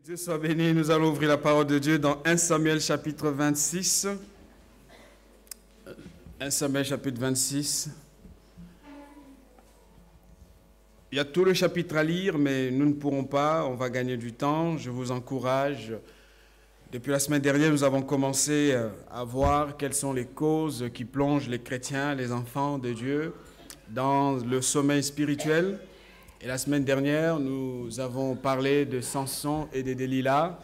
Dieu soit béni, nous allons ouvrir la parole de Dieu dans 1 Samuel chapitre 26. 1 Samuel chapitre 26. Il y a tout le chapitre à lire, mais nous ne pourrons pas, on va gagner du temps. Je vous encourage. Depuis la semaine dernière, nous avons commencé à voir quelles sont les causes qui plongent les chrétiens, les enfants de Dieu, dans le sommeil spirituel. Et la semaine dernière, nous avons parlé de Samson et de Delilah.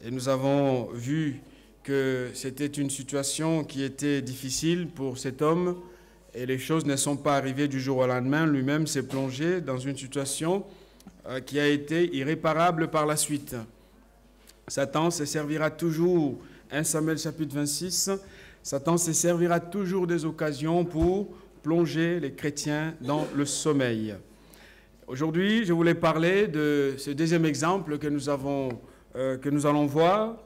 Et nous avons vu que c'était une situation qui était difficile pour cet homme. Et les choses ne sont pas arrivées du jour au lendemain. Lui-même s'est plongé dans une situation qui a été irréparable par la suite. Satan se servira toujours, 1 Samuel chapitre 26, Satan se servira toujours des occasions pour plonger les chrétiens dans le sommeil. Aujourd'hui, je voulais parler de ce deuxième exemple que nous allons voir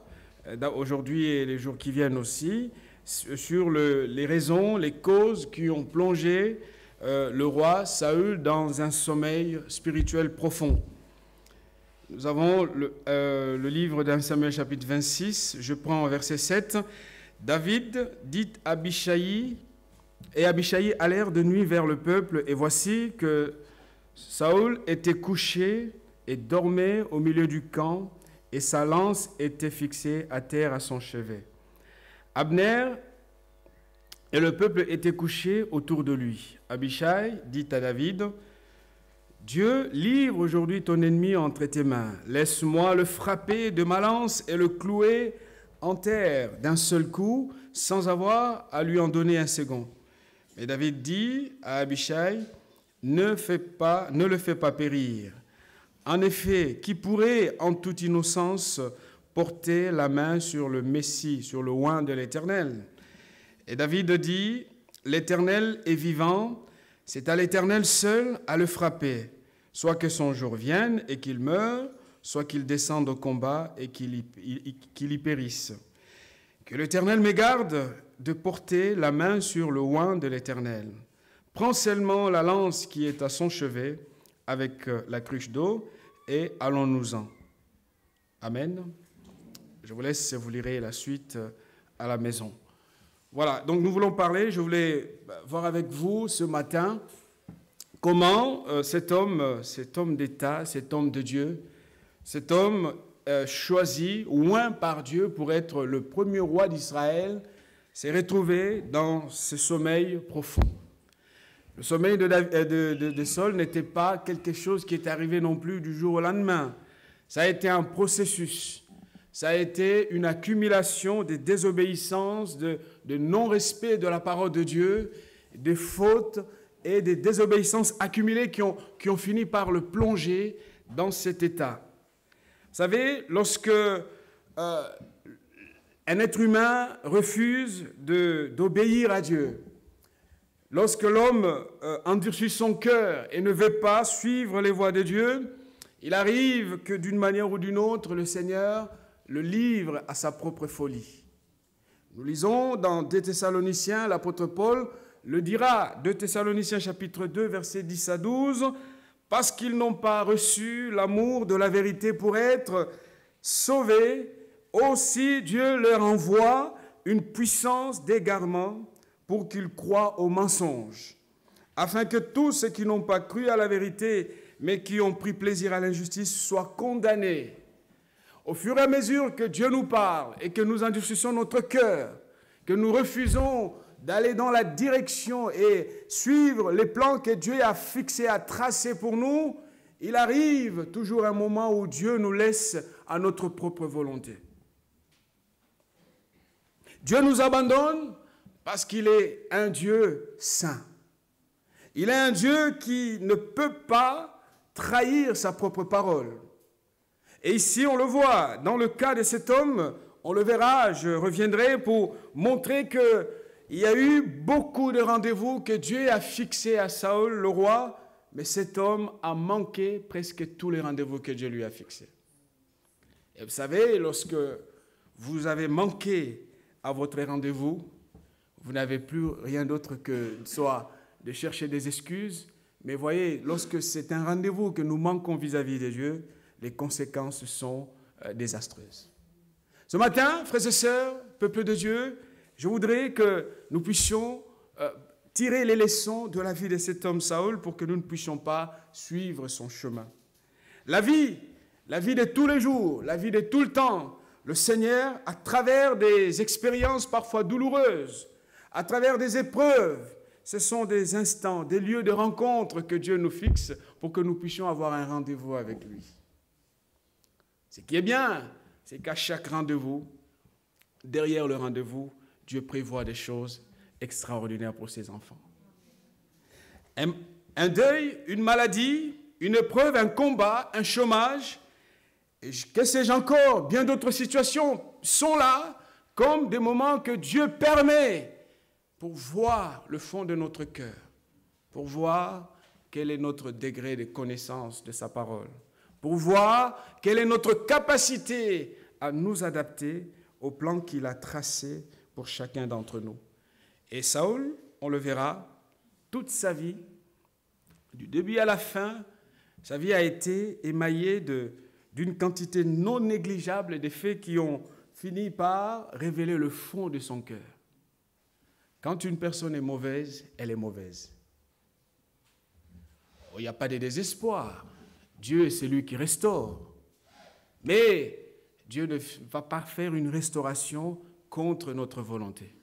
aujourd'hui et les jours qui viennent aussi, sur les raisons, les causes qui ont plongé le roi Saül dans un sommeil spirituel profond. Nous avons le livre d'1 Samuel chapitre 26, je prends au verset 7. David dit Abishai, et Abishai allèrent de nuit vers le peuple, et voici que Saül était couché et dormait au milieu du camp, et sa lance était fixée à terre à son chevet. Abner et le peuple étaient couchés autour de lui. Abishai dit à David, « Dieu livre aujourd'hui ton ennemi entre tes mains. Laisse-moi le frapper de ma lance et le clouer en terre d'un seul coup, sans avoir à lui en donner un second. » Mais David dit à Abishai, ne le fais pas périr. En effet, qui pourrait en toute innocence porter la main sur le Messie, sur le oint de l'Éternel? Et David dit, l'Éternel est vivant, c'est à l'Éternel seul à le frapper, soit que son jour vienne et qu'il meure, soit qu'il descende au combat et qu'il y périsse. Que l'Éternel me garde de porter la main sur le oint de l'Éternel. Prends seulement la lance qui est à son chevet avec la cruche d'eau et allons-nous-en. Amen. Je vous laisse, vous lirez la suite à la maison. Voilà, donc nous voulons parler, je voulais voir avec vous ce matin comment cet homme d'État, cet homme de Dieu, cet homme choisi, oint par Dieu pour être le premier roi d'Israël, s'est retrouvé dans ce sommeil profond. Le sommeil de Saül n'était pas quelque chose qui est arrivé non plus du jour au lendemain. Ça a été un processus. Ça a été une accumulation de désobéissances, de non-respect de la parole de Dieu, des fautes et des désobéissances accumulées qui ont fini par le plonger dans cet état. Vous savez, lorsque un être humain refuse d'obéir à Dieu, lorsque l'homme endurcit son cœur et ne veut pas suivre les voies de Dieu, il arrive que d'une manière ou d'une autre, le Seigneur le livre à sa propre folie. Nous lisons dans 2 Thessaloniciens, l'apôtre Paul le dira, 2 Thessaloniciens chapitre 2, versets 10 à 12, « Parce qu'ils n'ont pas reçu l'amour de la vérité pour être sauvés, aussi Dieu leur envoie une puissance d'égarement pour qu'ils croient au mensonge, afin que tous ceux qui n'ont pas cru à la vérité, mais qui ont pris plaisir à l'injustice, soient condamnés. » Au fur et à mesure que Dieu nous parle et que nous endurcissons notre cœur, que nous refusons d'aller dans la direction et suivre les plans que Dieu a fixés, a tracés pour nous, il arrive toujours un moment où Dieu nous laisse à notre propre volonté. Dieu nous abandonne parce qu'il est un Dieu saint. Il est un Dieu qui ne peut pas trahir sa propre parole. Et ici, on le voit, dans le cas de cet homme, on le verra, je reviendrai pour montrer qu'il y a eu beaucoup de rendez-vous que Dieu a fixés à Saül, le roi, mais cet homme a manqué presque tous les rendez-vous que Dieu lui a fixés. Et vous savez, lorsque vous avez manqué à votre rendez-vous, vous n'avez plus rien d'autre que soit de chercher des excuses. Mais voyez, lorsque c'est un rendez-vous que nous manquons vis-à-vis de Dieu, les conséquences sont désastreuse. Ce matin, frères et sœurs, peuple de Dieu, je voudrais que nous puissions tirer les leçons de la vie de cet homme Saül pour que nous ne puissions pas suivre son chemin. La vie de tous les jours, la vie de tout le temps, le Seigneur, à travers des expériences parfois douloureuses, à travers des épreuves, ce sont des instants, des lieux de rencontre que Dieu nous fixe pour que nous puissions avoir un rendez-vous avec lui. Ce qui est bien, c'est qu'à chaque rendez-vous, derrière le rendez-vous, Dieu prévoit des choses extraordinaires pour ses enfants. Un deuil, une maladie, une épreuve, un combat, un chômage, et que sais-je encore, bien d'autres situations sont là comme des moments que Dieu permet pour voir le fond de notre cœur, pour voir quel est notre degré de connaissance de sa parole, pour voir quelle est notre capacité à nous adapter au plan qu'il a tracé pour chacun d'entre nous. Et Saül, on le verra, toute sa vie, du début à la fin, sa vie a été émaillée d'une quantité non négligeable de faits qui ont fini par révéler le fond de son cœur. Quand une personne est mauvaise, elle est mauvaise. Il n'y a pas de désespoir. Dieu est celui qui restaure. Mais Dieu ne va pas faire une restauration contre notre volonté.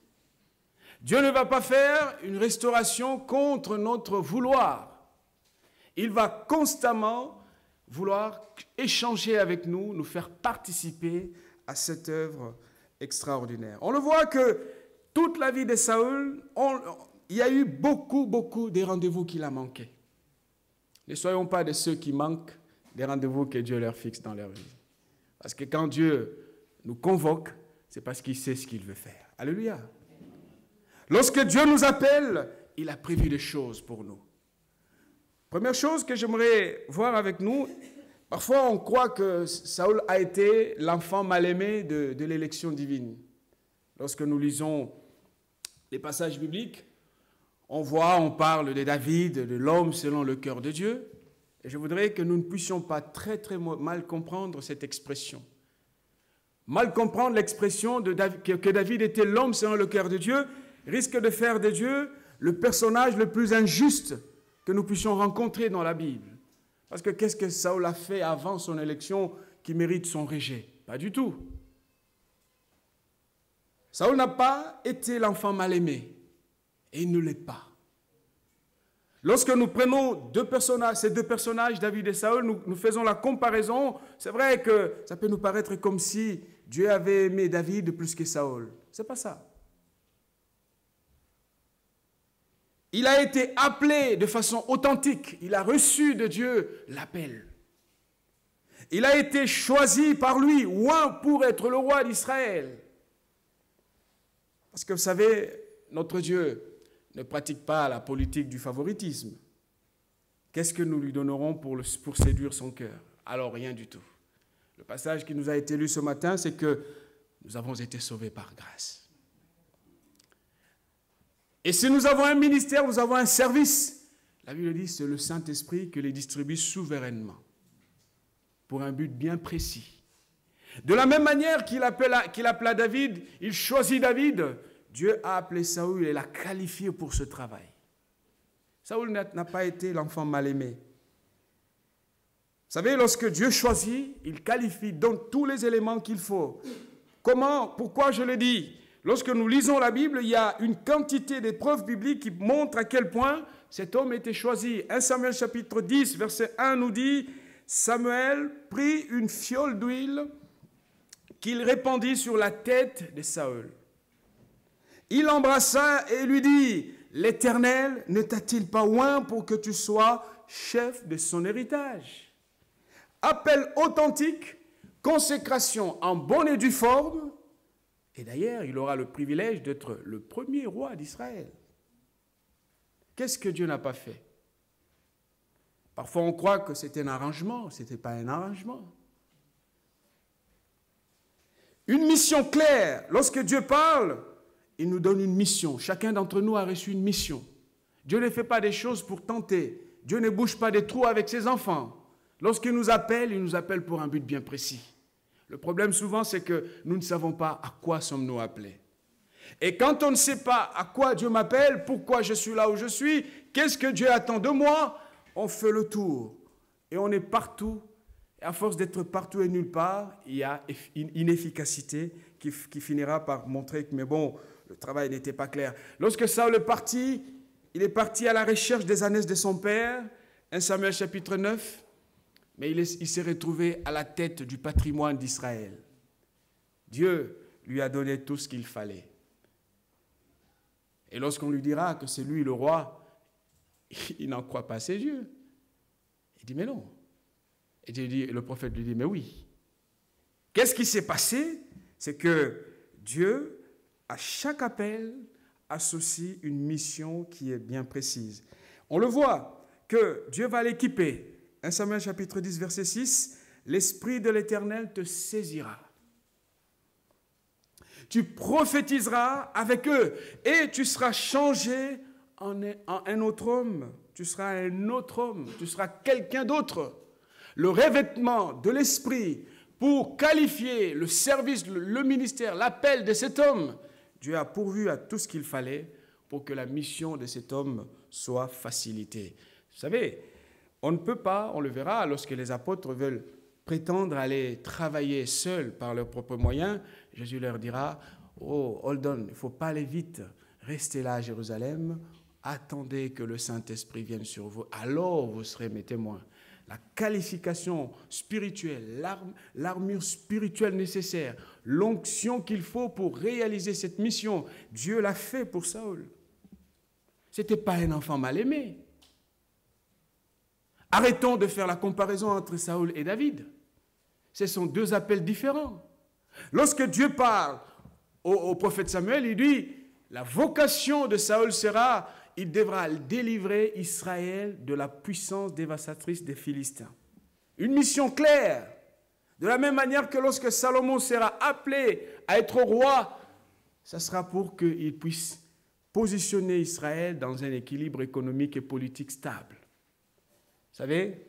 Dieu ne va pas faire une restauration contre notre vouloir. Il va constamment vouloir échanger avec nous, nous faire participer à cette œuvre extraordinaire. On le voit que toute la vie de Saül, il y a eu beaucoup de rendez-vous qu'il a manqués. Ne soyons pas de ceux qui manquent des rendez-vous que Dieu leur fixe dans leur vie. Parce que quand Dieu nous convoque, c'est parce qu'il sait ce qu'il veut faire. Alléluia. Lorsque Dieu nous appelle, il a prévu des choses pour nous. Première chose que j'aimerais voir avec nous, parfois on croit que Saül a été l'enfant mal-aimé de l'élection divine. Lorsque nous lisons les passages bibliques, on parle de David, de l'homme selon le cœur de Dieu. Et je voudrais que nous ne puissions pas très mal comprendre cette expression. Mal comprendre l'expression que David était l'homme selon le cœur de Dieu risque de faire de Dieu le personnage le plus injuste que nous puissions rencontrer dans la Bible. Parce que qu'est-ce que Saül a fait avant son élection qui mérite son rejet? Pas du tout. Saül n'a pas été l'enfant mal-aimé, et il ne l'est pas. Lorsque nous prenons ces deux personnages, David et Saül, nous faisons la comparaison, c'est vrai que ça peut nous paraître comme si Dieu avait aimé David plus que Saül. Ce n'est pas ça. Il a été appelé de façon authentique, il a reçu de Dieu l'appel. Il a été choisi par lui, oint pour être le roi d'Israël. Parce que vous savez, notre Dieu ne pratique pas la politique du favoritisme. Qu'est-ce que nous lui donnerons pour séduire son cœur? Alors rien du tout. Le passage qui nous a été lu ce matin, c'est que nous avons été sauvés par grâce. Et si nous avons un ministère, nous avons un service, la Bible dit que c'est le Saint-Esprit qui les distribue souverainement pour un but bien précis. De la même manière qu'il appela David, il choisit David, Dieu a appelé Saül et l'a qualifié pour ce travail. Saül n'a pas été l'enfant mal-aimé. Vous savez, lorsque Dieu choisit, il qualifie, donne tous les éléments qu'il faut. Comment? Pourquoi je le dis? Lorsque nous lisons la Bible, il y a une quantité de preuves bibliques qui montrent à quel point cet homme était choisi. 1 Samuel chapitre 10, verset 1 nous dit, Samuel prit une fiole d'huile qu'il répandit sur la tête de Saül. Il l'embrassa et lui dit, l'Éternel ne t'a-t-il pas oint pour que tu sois chef de son héritage? Appel authentique, consécration en bonne et due forme, et d'ailleurs, il aura le privilège d'être le premier roi d'Israël. Qu'est-ce que Dieu n'a pas fait? Parfois, on croit que c'était un arrangement. Ce n'était pas un arrangement. Une mission claire. Lorsque Dieu parle, il nous donne une mission. Chacun d'entre nous a reçu une mission. Dieu ne fait pas des choses pour tenter. Dieu ne bouge pas des trous avec ses enfants. Lorsqu'il nous appelle pour un but bien précis. Le problème souvent, c'est que nous ne savons pas à quoi sommes-nous appelés. Et quand on ne sait pas à quoi Dieu m'appelle, pourquoi je suis là où je suis, qu'est-ce que Dieu attend de moi, on fait le tour. Et on est partout. Et à force d'être partout et nulle part, il y a une inefficacité qui finira par montrer que, mais bon, le travail n'était pas clair. Lorsque Saül est parti, il est parti à la recherche des ânesses de son père, 1 Samuel chapitre 9, mais il s'est retrouvé à la tête du patrimoine d'Israël. Dieu lui a donné tout ce qu'il fallait. Et lorsqu'on lui dira que c'est lui le roi, il n'en croit pas ses yeux. Il dit, mais non. Et le prophète lui dit, mais oui. Qu'est-ce qui s'est passé? C'est que Dieu, à chaque appel, associe une mission qui est bien précise. On le voit que Dieu va l'équiper. 1 Samuel chapitre 10, verset 6, « L'Esprit de l'Éternel te saisira. Tu prophétiseras avec eux et tu seras changé en un autre homme. Tu seras un autre homme, tu seras quelqu'un d'autre. » Le revêtement de l'Esprit pour qualifier le service, le ministère, l'appel de cet homme, Dieu a pourvu à tout ce qu'il fallait pour que la mission de cet homme soit facilitée. Vous savez, on ne peut pas, on le verra, lorsque les apôtres veulent prétendre aller travailler seuls par leurs propres moyens, Jésus leur dira, « Oh, hold on, il ne faut pas aller vite, restez là à Jérusalem, attendez que le Saint-Esprit vienne sur vous, alors vous serez mes témoins. » La qualification spirituelle, l'armure spirituelle nécessaire, l'onction qu'il faut pour réaliser cette mission, Dieu l'a fait pour Saül. Ce n'était pas un enfant mal aimé. Arrêtons de faire la comparaison entre Saül et David. Ce sont deux appels différents. Lorsque Dieu parle au prophète Samuel, il dit, la vocation de Saül sera, il devra délivrer Israël de la puissance dévastatrice des Philistins. Une mission claire. De la même manière que lorsque Salomon sera appelé à être roi, ça sera pour qu'il puisse positionner Israël dans un équilibre économique et politique stable. Vous savez,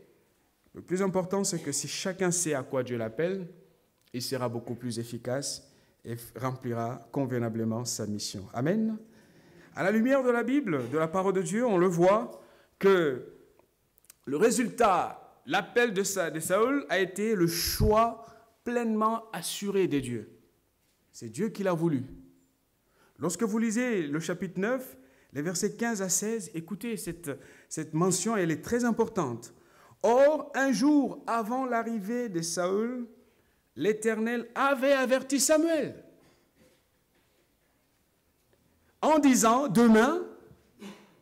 le plus important, c'est que si chacun sait à quoi Dieu l'appelle, il sera beaucoup plus efficace et remplira convenablement sa mission. Amen. À la lumière de la Bible, de la parole de Dieu, on le voit que le résultat, l'appel de Saül a été le choix pleinement assuré de Dieu. C'est Dieu qui l'a voulu. Lorsque vous lisez le chapitre 9, les versets 15 à 16, écoutez, cette mention, elle est très importante. Or, un jour avant l'arrivée de Saül, l'Éternel avait averti Samuel en disant, demain,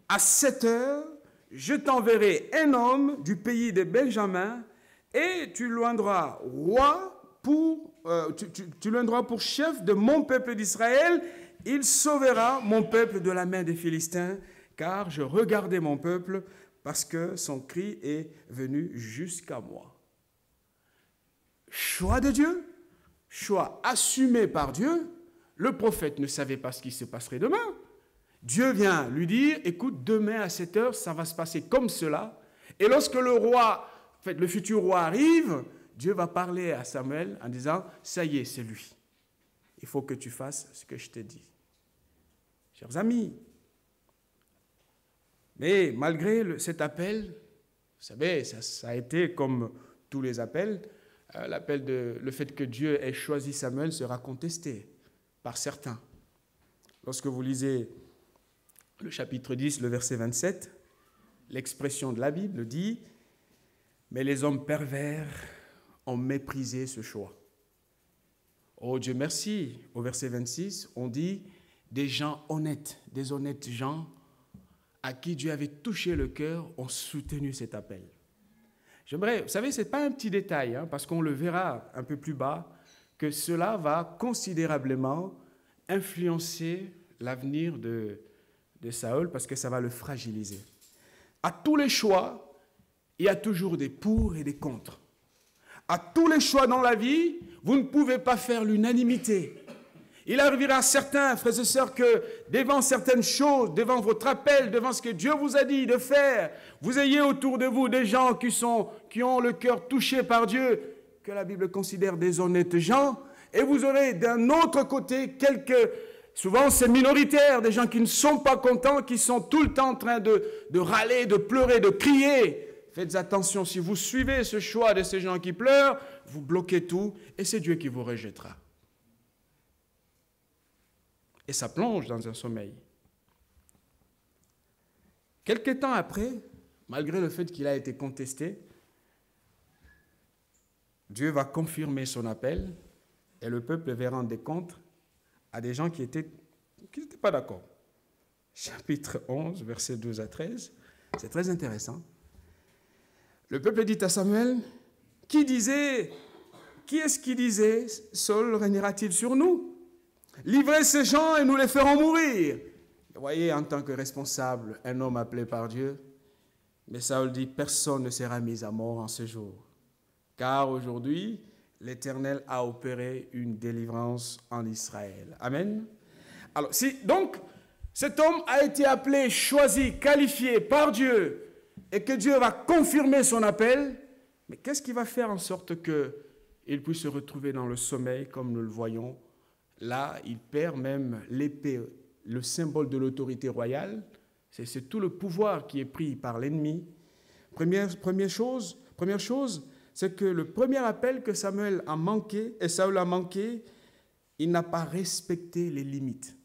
à 7 heures, je t'enverrai un homme du pays de Benjamin et tu l'oindras pour chef de mon peuple d'Israël. Il sauvera mon peuple de la main des Philistins, car je regardais mon peuple parce que son cri est venu jusqu'à moi. Choix de Dieu, choix assumé par Dieu. Le prophète ne savait pas ce qui se passerait demain. Dieu vient lui dire, écoute, demain à 7 heures, ça va se passer comme cela. Et lorsque le futur roi arrive, Dieu va parler à Samuel en disant, ça y est, c'est lui. Il faut que tu fasses ce que je t'ai dit. Chers amis, mais malgré cet appel, vous savez, ça a été comme tous les appels, le fait que Dieu ait choisi Samuel sera contesté par certains. Lorsque vous lisez le chapitre 10, le verset 27, l'expression de la Bible dit « Mais les hommes pervers ont méprisé ce choix. » Oh Dieu merci, au verset 26, on dit « Des gens honnêtes, des honnêtes gens à qui Dieu avait touché le cœur ont soutenu cet appel. » Vous savez, ce n'est pas un petit détail, parce qu'on le verra un peu plus bas, que cela va considérablement influencer l'avenir de Saül, parce que ça va le fragiliser. À tous les choix, il y a toujours des pour et des contre. À tous les choix dans la vie, vous ne pouvez pas faire l'unanimité. Il arrivera certains, frères et sœurs, que devant certaines choses, devant votre appel, devant ce que Dieu vous a dit de faire, vous ayez autour de vous des gens qui ont le cœur touché par Dieu, que la Bible considère des honnêtes gens, et vous aurez d'un autre côté souvent c'est minoritaire, des gens qui ne sont pas contents, qui sont tout le temps en train de râler, de pleurer, de crier. Faites attention, si vous suivez ce choix de ces gens qui pleurent, vous bloquez tout, et c'est Dieu qui vous rejettera. Et ça plonge dans un sommeil. Quelque temps après, malgré le fait qu'il a été contesté, Dieu va confirmer son appel et le peuple va rendre des comptes à des gens qui n'étaient pas d'accord. Chapitre 11, versets 12 à 13, c'est très intéressant. Le peuple dit à Samuel, qui est-ce qui disait, Saul régnera-t-il sur nous? Livrez ces gens et nous les ferons mourir. Vous voyez, en tant que responsable, un homme appelé par Dieu, mais Saul dit, personne ne sera mis à mort en ce jour. Car aujourd'hui, l'Éternel a opéré une délivrance en Israël. Amen. Alors, donc, cet homme a été appelé, choisi, qualifié par Dieu, et que Dieu va confirmer son appel, mais qu'est-ce qui va faire en sorte qu'il puisse se retrouver dans le sommeil, comme nous le voyons? Là, il perd même l'épée, le symbole de l'autorité royale. C'est tout le pouvoir qui est pris par l'ennemi. Première chose, c'est que le premier appel que Samuel a manqué, et Saül a manqué, il n'a pas respecté les limites.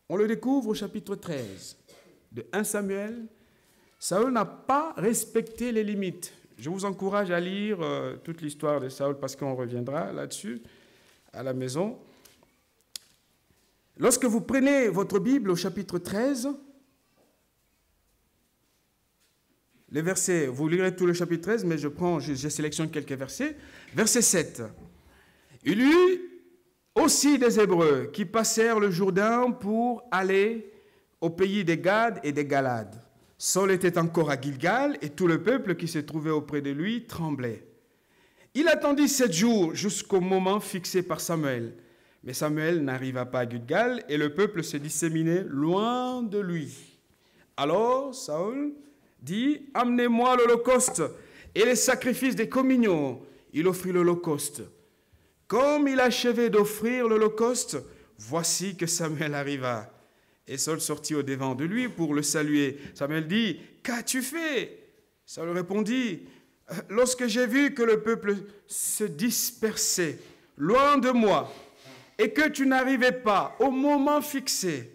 On le découvre au chapitre 13 de 1 Samuel. Saül n'a pas respecté les limites. Je vous encourage à lire toute l'histoire de Saül parce qu'on reviendra là-dessus à la maison. Lorsque vous prenez votre Bible au chapitre 13, les versets, vous lirez tout le chapitre 13, mais je sélectionne quelques versets. Verset 7. Il y eut aussi des Hébreux qui passèrent le Jourdain pour aller au pays des Gades et des Galades. Saül était encore à Gilgal et tout le peuple qui se trouvait auprès de lui tremblait. Il attendit 7 jours jusqu'au moment fixé par Samuel. Mais Samuel n'arriva pas à Gilgal et le peuple se disséminait loin de lui. Alors Saül dit, « Amenez-moi l'holocauste et les sacrifices des communions. » Il offrit l'holocauste. Comme il achevait d'offrir l'holocauste, voici que Samuel arriva. Et Saül sortit au-devant de lui pour le saluer. Samuel dit, « Qu'as-tu fait » Saül répondit, « Lorsque j'ai vu que le peuple se dispersait loin de moi, et que tu n'arrivais pas au moment fixé,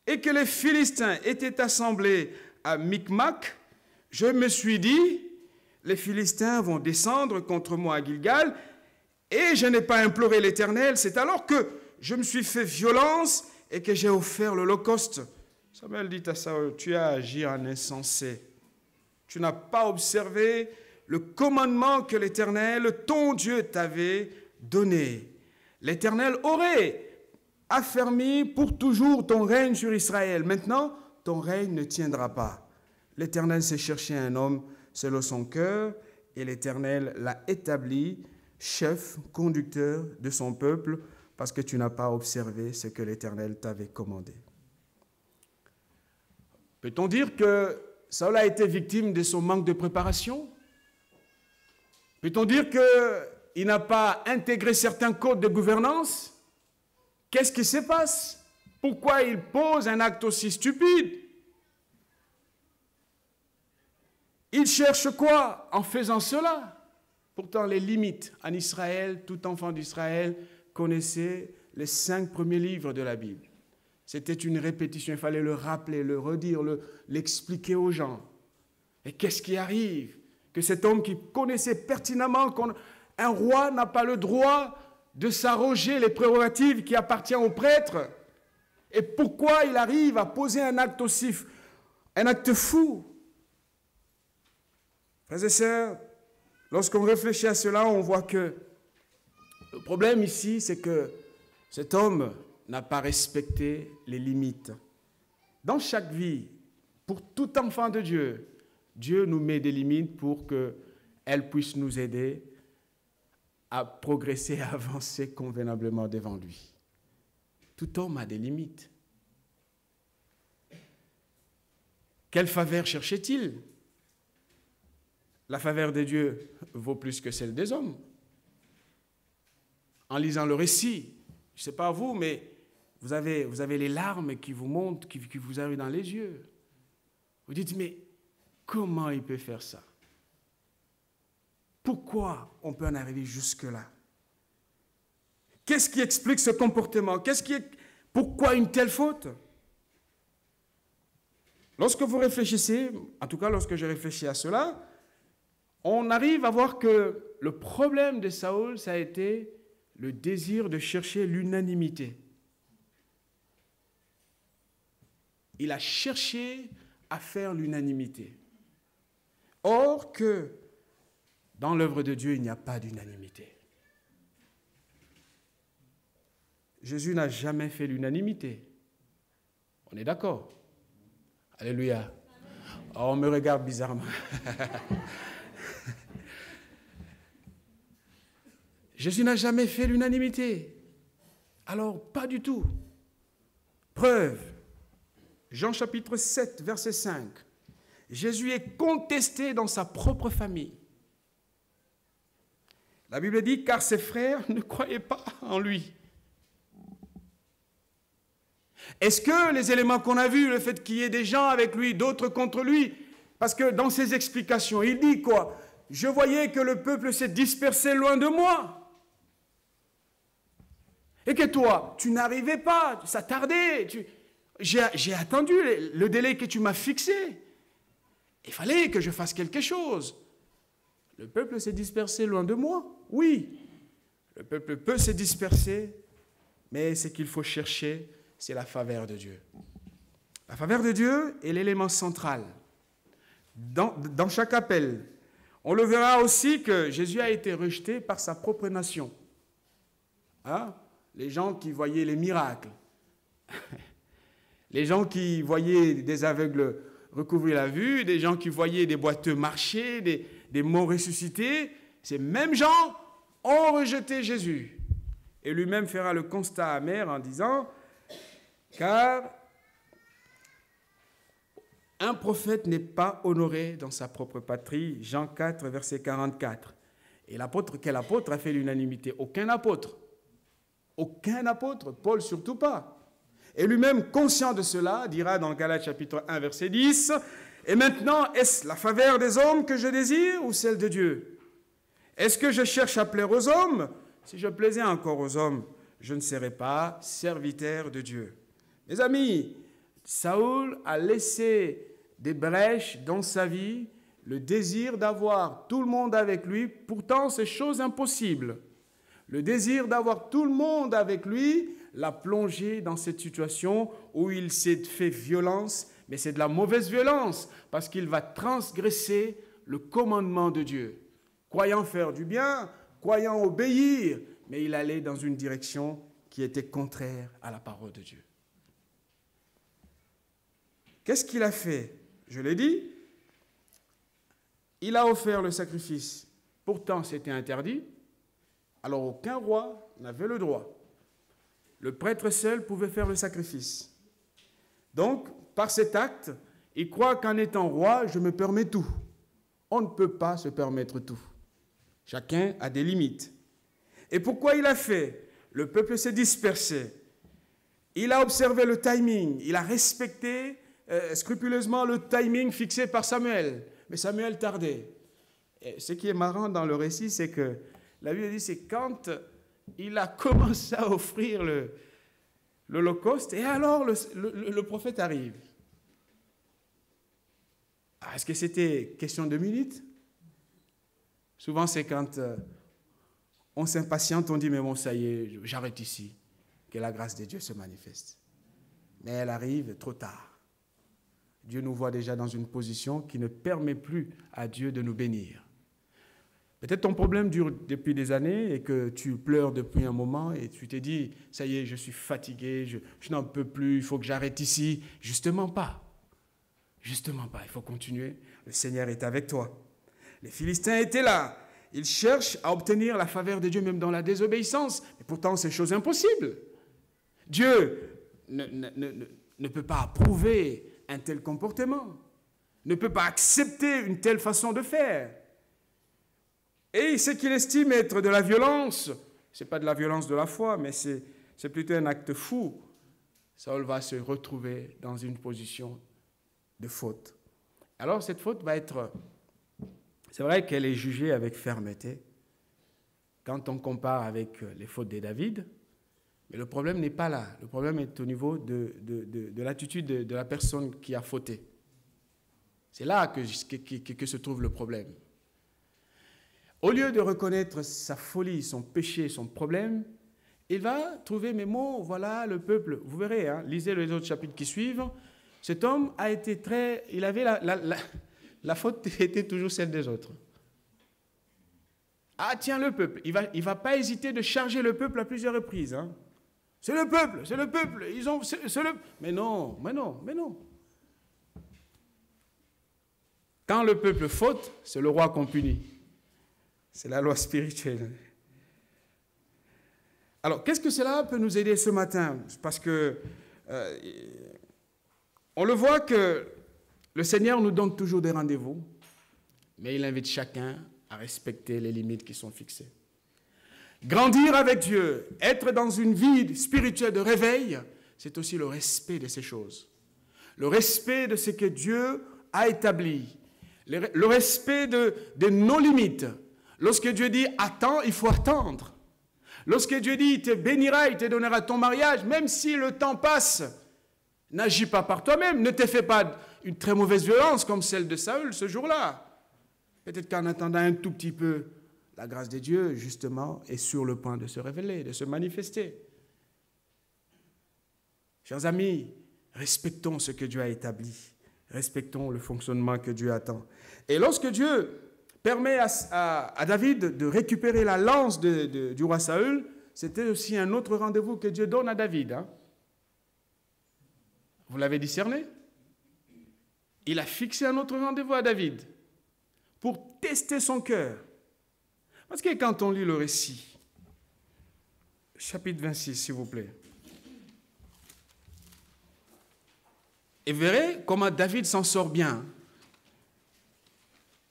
et que les Philistins étaient assemblés à Micmac, je me suis dit, les Philistins vont descendre contre moi à Gilgal, et je n'ai pas imploré l'Éternel. C'est alors que je me suis fait violence et que j'ai offert l'holocauste. Samuel dit à Saül, tu as agi en insensé. Tu n'as pas observé le commandement que l'Éternel, ton Dieu, t'avait donné. L'Éternel aurait affermi pour toujours ton règne sur Israël. Maintenant, ton règne ne tiendra pas. L'Éternel s'est cherché un homme selon son cœur, et l'Éternel l'a établi chef, conducteur de son peuple, parce que tu n'as pas observé ce que l'Éternel t'avait commandé. Peut-on dire que Saül a été victime de son manque de préparation? Peut-on dire qu'il n'a pas intégré certains codes de gouvernance? Qu'est-ce qui se passe? Pourquoi il pose un acte aussi stupide? Il cherche quoi en faisant cela? Pourtant, les limites en Israël, tout enfant d'Israël connaissait les 5 premiers livres de la Bible. C'était une répétition, il fallait le rappeler, le redire, l'expliquer aux gens. Et qu'est-ce qui arrive? Que cet homme qui connaissait pertinemment qu'un roi n'a pas le droit de s'arroger les prérogatives qui appartiennent aux prêtres. Et pourquoi il arrive à poser un acte fou? Frères et sœurs, lorsqu'on réfléchit à cela, on voit que le problème ici, c'est que cet homme n'a pas respecté les limites. Dans chaque vie, pour tout enfant de Dieu, Dieu nous met des limites pour qu'elles puissent nous aider à progresser, à avancer convenablement devant lui. Tout homme a des limites. Quelle faveur cherchait-il? la faveur de Dieu vaut plus que celle des hommes. En lisant le récit, je ne sais pas vous, mais vous avez les larmes qui vous montent, qui vous arrivent dans les yeux. Vous dites, mais comment il peut faire ça? Pourquoi on peut en arriver jusque-là? Qu'est-ce qui explique ce comportement? Pourquoi une telle faute? Lorsque vous réfléchissez, en tout cas lorsque je réfléchis à cela, on arrive à voir que le problème de Saül, ça a été le désir de chercher l'unanimité. Il a cherché à faire l'unanimité. Or que dans l'œuvre de Dieu, il n'y a pas d'unanimité. Jésus n'a jamais fait l'unanimité. On est d'accord? Alléluia. Oh, on me regarde bizarrement. Jésus n'a jamais fait l'unanimité. Alors, pas du tout. Preuve. Jean chapitre 7, verset 5. Jésus est contesté dans sa propre famille. La Bible dit, car ses frères ne croyaient pas en lui. Est-ce que les éléments qu'on a vus, le fait qu'il y ait des gens avec lui, d'autres contre lui, parce que dans ses explications, il dit quoi? Je voyais que le peuple s'est dispersé loin de moi. Et que toi, tu n'arrivais pas, ça tardait. J'ai attendu le délai que tu m'as fixé. Il fallait que je fasse quelque chose. Le peuple s'est dispersé loin de moi. Oui, le peuple peut se disperser, mais ce qu'il faut chercher, c'est la faveur de Dieu. La faveur de Dieu est l'élément central. Dans chaque appel, on le verra aussi que Jésus a été rejeté par sa propre nation. Hein? Les gens qui voyaient les miracles, les gens qui voyaient des aveugles recouvrir la vue, des gens qui voyaient des boiteux marcher, des morts ressuscités, ces mêmes gens ont rejeté Jésus. Et lui-même fera le constat amer en disant, car un prophète n'est pas honoré dans sa propre patrie, Jean 4, verset 44. Et quel apôtre a fait l'unanimité? Aucun apôtre. Aucun apôtre, Paul surtout pas. Et lui-même, conscient de cela, dira dans Galates chapitre 1, verset 10, « Et maintenant, est-ce la faveur des hommes que je désire ou celle de Dieu? Est-ce que je cherche à plaire aux hommes? Si je plaisais encore aux hommes, je ne serais pas serviteur de Dieu. » Mes amis, Saül a laissé des brèches dans sa vie, le désir d'avoir tout le monde avec lui, pourtant c'est chose impossible. Le désir d'avoir tout le monde avec lui l'a plongé dans cette situation où il s'est fait violence, mais c'est de la mauvaise violence, parce qu'il va transgresser le commandement de Dieu. Croyant faire du bien, croyant obéir, mais il allait dans une direction qui était contraire à la parole de Dieu. Qu'est-ce qu'il a fait? Je l'ai dit, il a offert le sacrifice. Pourtant, c'était interdit. Alors, aucun roi n'avait le droit. Le prêtre seul pouvait faire le sacrifice. Donc, par cet acte, il croit qu'en étant roi, je me permets tout. On ne peut pas se permettre tout. Chacun a des limites. Et pourquoi il a fait? Le peuple s'est dispersé. Il a observé le timing. Il a respecté scrupuleusement le timing fixé par Samuel. Mais Samuel tardait. Et ce qui est marrant dans le récit, c'est que la Bible dit, c'est quand il a commencé à offrir l'Holocauste, et alors le prophète arrive. Ah, est-ce que c'était question de minutes? Souvent, c'est quand on s'impatiente, on dit, mais bon, ça y est, j'arrête ici, que la grâce de Dieu se manifeste. Mais elle arrive trop tard. Dieu nous voit déjà dans une position qui ne permet plus à Dieu de nous bénir. Peut-être ton problème dure depuis des années et que tu pleures depuis un moment et tu t'es dit, ça y est, je suis fatigué, je n'en peux plus, il faut que j'arrête ici. Justement pas. Justement pas, il faut continuer. Le Seigneur est avec toi. Les Philistins étaient là. Ils cherchent à obtenir la faveur de Dieu même dans la désobéissance. Et pourtant, c'est chose impossible. Dieu ne peut pas approuver un tel comportement, ne peut pas accepter une telle façon de faire. Et ce qu'il estime être de la violence, ce n'est pas de la violence de la foi, mais c'est plutôt un acte fou. Saül va se retrouver dans une position de faute. Alors cette faute va être, c'est vrai qu'elle est jugée avec fermeté quand on compare avec les fautes de David, mais le problème n'est pas là. Le problème est au niveau de l'attitude de la personne qui a fauté. C'est là que se trouve le problème. Au lieu de reconnaître sa folie, son péché, son problème, il va trouver mes mots, voilà le peuple. Vous verrez, hein, lisez les autres chapitres qui suivent. Cet homme a été il avait la faute était toujours celle des autres. Ah tiens, le peuple, il va pas hésiter de charger le peuple à plusieurs reprises. Hein. C'est le peuple, Mais non. Quand le peuple faute, c'est le roi qu'on punit. C'est la loi spirituelle. Alors, qu'est-ce que cela peut nous aider ce matin? Parce que on le voit que le Seigneur nous donne toujours des rendez-vous, mais il invite chacun à respecter les limites qui sont fixées. Grandir avec Dieu, être dans une vie spirituelle de réveil, c'est aussi le respect de ces choses. Le respect de ce que Dieu a établi. Le respect de nos limites. Lorsque Dieu dit « attends », il faut attendre. Lorsque Dieu dit « il te bénira, il te donnera ton mariage », même si le temps passe, n'agis pas par toi-même, ne te fais pas une très mauvaise violence comme celle de Saül ce jour-là. Peut-être qu'en attendant un tout petit peu, la grâce de Dieu, justement, est sur le point de se révéler, de se manifester. Chers amis, respectons ce que Dieu a établi. Respectons le fonctionnement que Dieu attend. Et lorsque Dieu permet à David de récupérer la lance du roi Saül, c'était aussi un autre rendez-vous que Dieu donne à David. Hein? Vous l'avez discerné? Il a fixé un autre rendez-vous à David pour tester son cœur. Parce que quand on lit le récit, chapitre 26, s'il vous plaît, et vous verrez comment David s'en sort bien.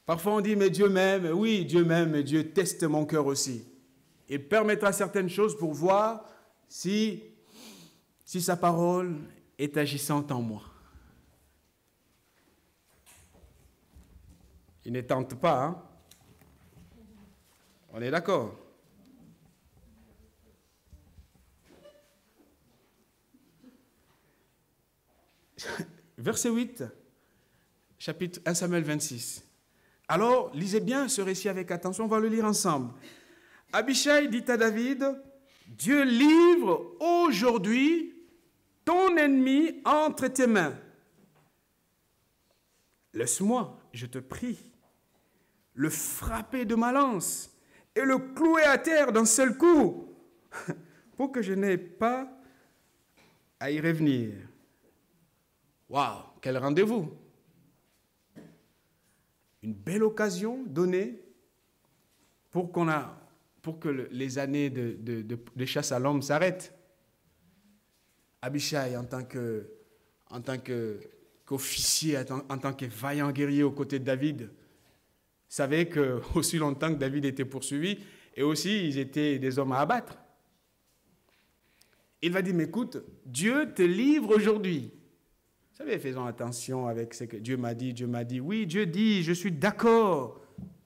Parfois on dit, mais Dieu m'aime. Oui, Dieu m'aime, mais Dieu teste mon cœur aussi. Il permettra certaines choses pour voir si sa parole est agissante en moi. Il ne tente pas, hein? On est d'accord? Verset 8, chapitre 1 Samuel 26. Alors, lisez bien ce récit avec attention, on va le lire ensemble. Abishai dit à David, « Dieu livre aujourd'hui ton ennemi entre tes mains. Laisse-moi, je te prie, le frapper de ma lance et le clouer à terre d'un seul coup, pour que je n'aie pas à y revenir. » Waouh, quel rendez-vous! Une belle occasion donnée pour que les années de chasse à l'homme s'arrêtent. Abishai, en tant qu'officier, en tant que vaillant guerrier aux côtés de David, savait que aussi longtemps que David était poursuivi, et aussi ils étaient des hommes à abattre. Il va dire, mais écoute, Dieu te livre aujourd'hui. Vous savez, faisons attention avec ce que Dieu m'a dit. Dieu m'a dit, oui, Dieu dit, je suis d'accord.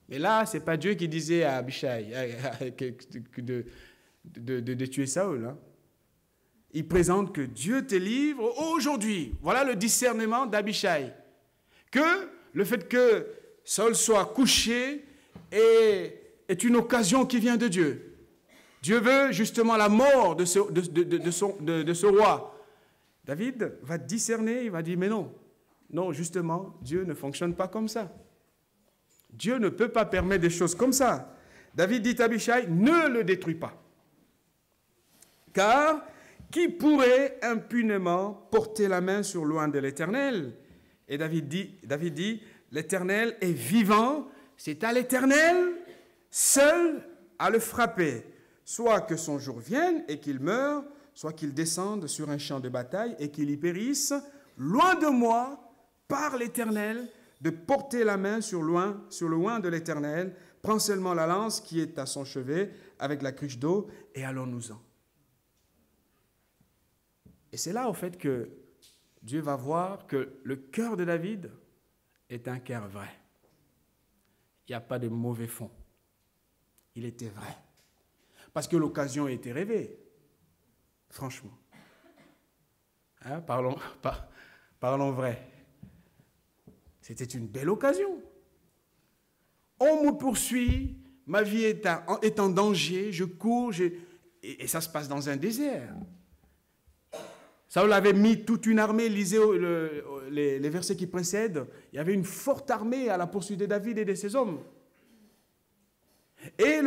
Mais là, ce n'est pas Dieu qui disait à Abishai de tuer Saül. Hein. Il présente que Dieu te livre aujourd'hui. Voilà le discernement d'Abishai. Que le fait que Saül soit couché est une occasion qui vient de Dieu. Dieu veut justement la mort de ce roi. David va discerner, il va dire, mais non, justement, Dieu ne fonctionne pas comme ça. Dieu ne peut pas permettre des choses comme ça. David dit à Abishai, ne le détruis pas. Car qui pourrait impunément porter la main sur l'oint de l'Éternel? Et David dit, l'Éternel est vivant, c'est à l'Éternel seul à le frapper. Soit que son jour vienne et qu'il meure, soit qu'il descende sur un champ de bataille et qu'il y périsse, loin de moi, par l'Éternel, de porter la main sur le oint de l'Éternel, prends seulement la lance qui est à son chevet avec la cruche d'eau et allons-nous-en. Et c'est là, au fait, que Dieu va voir que le cœur de David est un cœur vrai. Il n'y a pas de mauvais fond. Il était vrai. Parce que l'occasion a été rêvée. Franchement. Hein, parlons vrai. C'était une belle occasion. On me poursuit, ma vie est en danger, je cours, et ça se passe dans un désert. Saül avait mis toute une armée, lisez les versets qui précèdent, il y avait une forte armée à la poursuite de David et de ses hommes. Et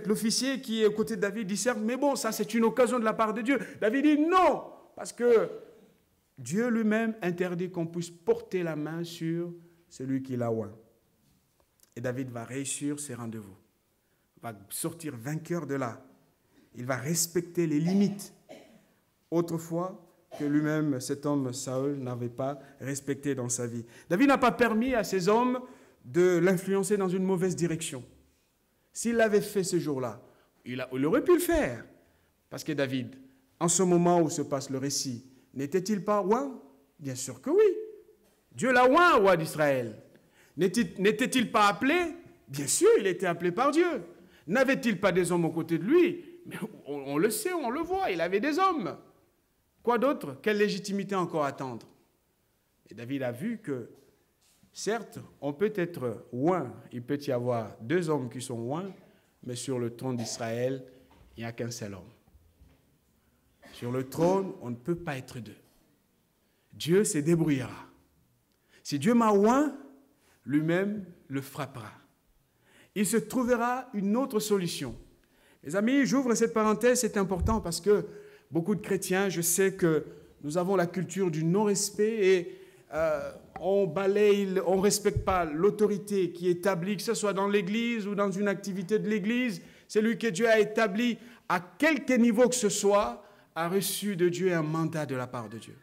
l'officier qui est aux côtés de David discerne, mais bon, ça c'est une occasion de la part de Dieu. David dit non, parce que Dieu lui-même interdit qu'on puisse porter la main sur celui qui l'a oint. Et David va réussir ses rendez-vous, va sortir vainqueur de là. Il va respecter les limites. Autrefois, que lui-même, cet homme, Saül, n'avait pas respecté dans sa vie. David n'a pas permis à ses hommes de l'influencer dans une mauvaise direction. S'il l'avait fait ce jour-là, il aurait pu le faire. Parce que David, en ce moment où se passe le récit, n'était-il pas oint? Bien sûr que oui. Dieu l'a oint, roi d'Israël. N'était-il pas appelé? Bien sûr, il était appelé par Dieu. N'avait-il pas des hommes aux côtés de lui? Mais on le sait, on le voit, il avait des hommes. Quoi d'autre? Quelle légitimité encore attendre? Et David a vu que, certes, on peut être oint, il peut y avoir deux hommes qui sont oints, mais sur le trône d'Israël, il n'y a qu'un seul homme. Sur le trône, on ne peut pas être deux. Dieu se débrouillera. Si Dieu m'a oint, lui-même le frappera. Il se trouvera une autre solution. Mes amis, j'ouvre cette parenthèse, c'est important parce que beaucoup de chrétiens, je sais que nous avons la culture du non-respect et on balaye, on ne respecte pas l'autorité qui est établie, que ce soit dans l'Église ou dans une activité de l'Église. Celui que Dieu a établi, à quelque niveau que ce soit, a reçu de Dieu un mandat de la part de Dieu.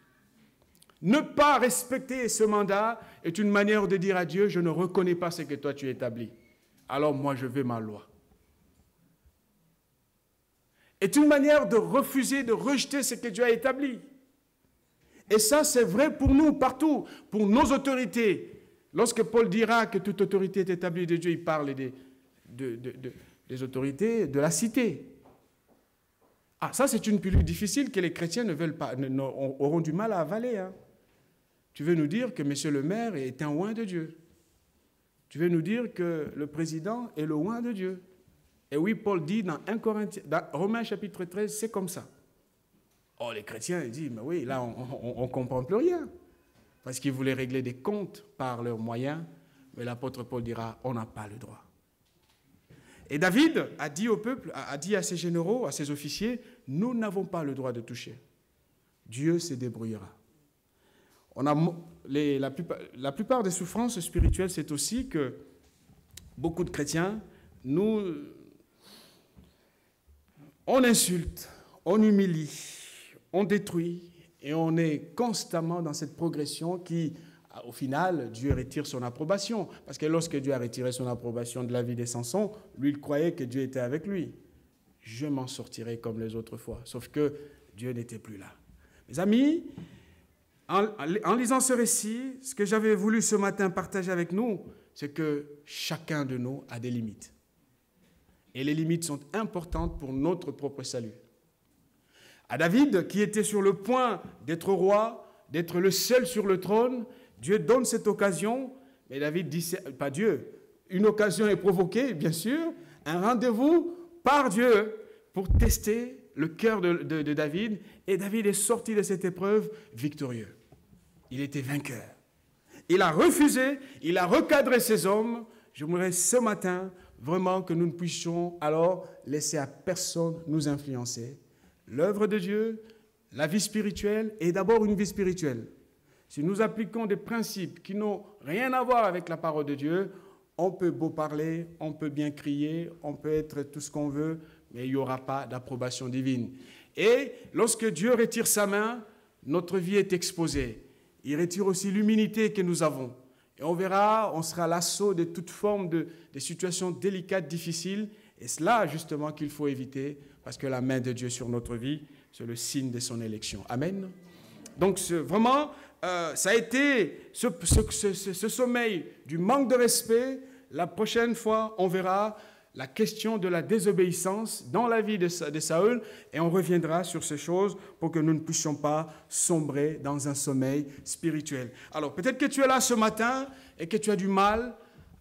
Ne pas respecter ce mandat est une manière de dire à Dieu, je ne reconnais pas ce que toi tu établis. Alors moi je veux ma loi. Est une manière de refuser, de rejeter ce que Dieu a établi. Et ça, c'est vrai pour nous, partout, pour nos autorités. Lorsque Paul dira que toute autorité est établie de Dieu, il parle des autorités de la cité. Ah, ça, c'est une pilule difficile que les chrétiens ne veulent pas, auront du mal à avaler. Hein. Tu veux nous dire que monsieur le maire est un oint de Dieu. Tu veux nous dire que le président est le oint de Dieu. Et oui, Paul dit dans Romains chapitre 13, c'est comme ça. Oh, les chrétiens, ils disent, mais oui, là, on ne comprend plus rien. Parce qu'ils voulaient régler des comptes par leurs moyens. Mais l'apôtre Paul dira, on n'a pas le droit. Et David a dit au peuple, a dit à ses généraux, à ses officiers, nous n'avons pas le droit de toucher. Dieu se débrouillera. La plupart des souffrances spirituelles, c'est aussi que beaucoup de chrétiens, on insulte, on humilie, on détruit et on est constamment dans cette progression qui, au final, Dieu retire son approbation. Parce que lorsque Dieu a retiré son approbation de la vie de Samson, lui, il croyait que Dieu était avec lui. Je m'en sortirai comme les autres fois. Sauf que Dieu n'était plus là. Mes amis, en lisant ce récit, ce que j'avais voulu ce matin partager avec nous, c'est que chacun de nous a des limites. Et les limites sont importantes pour notre propre salut. À David, qui était sur le point d'être roi, d'être le seul sur le trône, Dieu donne cette occasion, mais David dit, pas Dieu, une occasion est provoquée, bien sûr, un rendez-vous par Dieu pour tester le cœur de David, et David est sorti de cette épreuve victorieux. Il était vainqueur. Il a refusé, il a recadré ses hommes. Je voudrais ce matin vraiment que nous ne puissions alors laisser à personne nous influencer. L'œuvre de Dieu, la vie spirituelle est d'abord une vie spirituelle. Si nous appliquons des principes qui n'ont rien à voir avec la parole de Dieu, on peut beau parler, on peut bien crier, on peut être tout ce qu'on veut, mais il n'y aura pas d'approbation divine. Et lorsque Dieu retire sa main, notre vie est exposée. Il retire aussi l'humilité que nous avons. Et Et on verra, on sera à l'assaut de toute forme de situations délicates, difficiles. Et c'est là, justement, qu'il faut éviter, parce que la main de Dieu sur notre vie, c'est le signe de son élection. Amen. Donc, vraiment, ça a été ce sommeil du manque de respect. La prochaine fois, on verra la question de la désobéissance dans la vie de Saül, et on reviendra sur ces choses pour que nous ne puissions pas sombrer dans un sommeil spirituel. Alors, peut-être que tu es là ce matin et que tu as du mal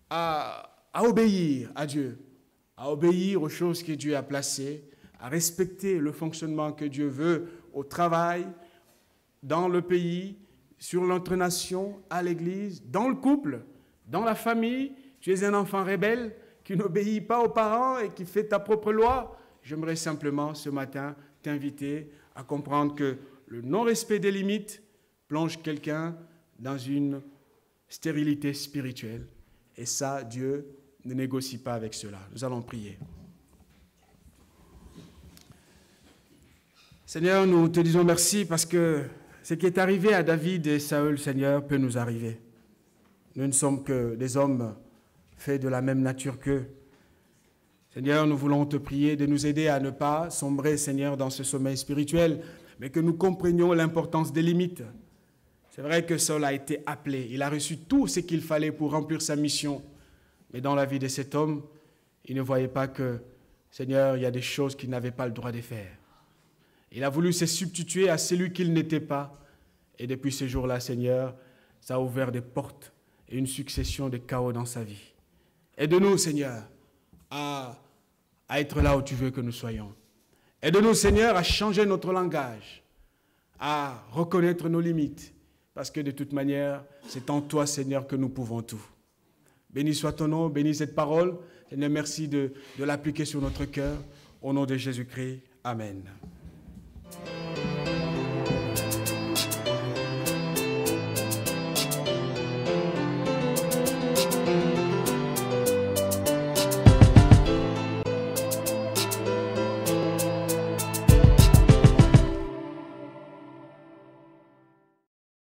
à obéir à Dieu, à obéir aux choses que Dieu a placées, à respecter le fonctionnement que Dieu veut au travail, dans le pays, sur notre nation, à l'église, dans le couple, dans la famille. Tu es un enfant rebelle qui n'obéit pas aux parents et qui fait ta propre loi. J'aimerais simplement ce matin t'inviter à comprendre que le non-respect des limites plonge quelqu'un dans une stérilité spirituelle. Et ça, Dieu ne négocie pas avec cela. Nous allons prier. Seigneur, nous te disons merci parce que ce qui est arrivé à David et Saül, Seigneur, peut nous arriver. Nous ne sommes que des hommes faits de la même nature qu'eux. Seigneur, nous voulons te prier de nous aider à ne pas sombrer, Seigneur, dans ce sommeil spirituel, mais que nous comprenions l'importance des limites. C'est vrai que Saül a été appelé, il a reçu tout ce qu'il fallait pour remplir sa mission. Mais dans la vie de cet homme, il ne voyait pas que, Seigneur, il y a des choses qu'il n'avait pas le droit de faire. Il a voulu se substituer à celui qu'il n'était pas. Et depuis ce jour-là, Seigneur, ça a ouvert des portes et une succession de chaos dans sa vie. Aide-nous, Seigneur, à être là où tu veux que nous soyons. Aide-nous, Seigneur, à changer notre langage, à reconnaître nos limites, parce que de toute manière, c'est en toi, Seigneur, que nous pouvons tout. Béni soit ton nom, béni cette parole. Seigneur, merci de l'appliquer sur notre cœur. Au nom de Jésus-Christ, Amen.